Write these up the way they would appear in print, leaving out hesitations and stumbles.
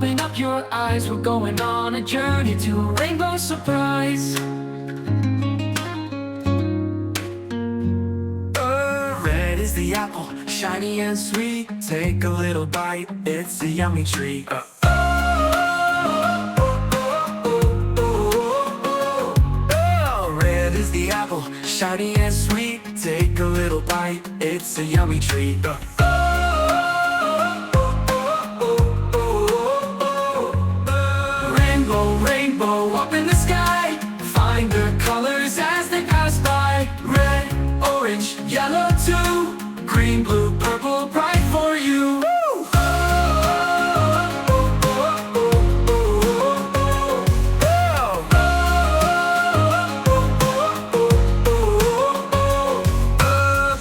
Open up your eyes, we're going on a journey to a rainbow surprise. Red is the apple, shiny and sweet. Take a little bite, it's a yummy treat. Red is the apple, shiny and sweet. Take a little bite, it's a yummy treat. Rainbow, rainbow up in the sky. Find the colors as they pass by. Red, orange, yellow too. Green, blue, purple, bright for you.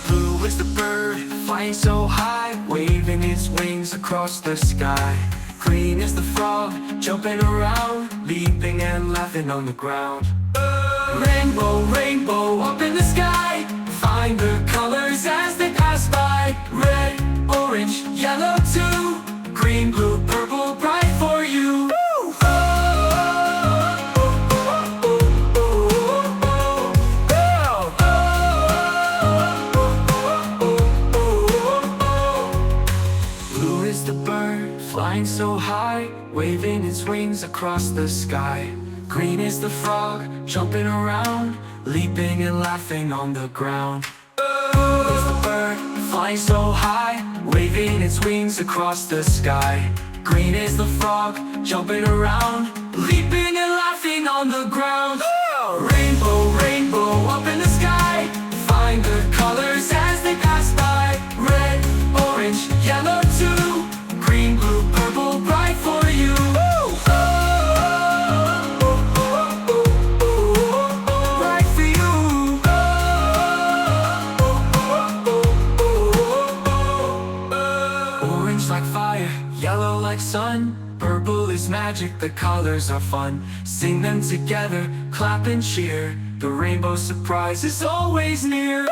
Blue is the bird, flying so high, waving its wings across the sky. Green is the frog, jumping around, leaping and laughing on the ground. Rainbow, rainbow up in the sky. Find the colors as they pass by. Red, orange, yellow too. Green, blue, purple, bright for you. Blue is the bird, flying so high, waving its wings across the sky. Green is the frog, jumping around, leaping and laughing on the ground. Blue is the bird, flying so high, waving its wings across the sky. Green is the frog, jumping around, leaping and laughing on the ground. Rainbow, rainbow up in the sky. Find the colors as they pass by. Red, orange, yellow too. Green, blue, purple, bright for you. Bright for you. Orange like fire, yellow like sun. Purple is magic, the colors are fun. Sing them together, clap and cheer. The rainbow surprise is always near.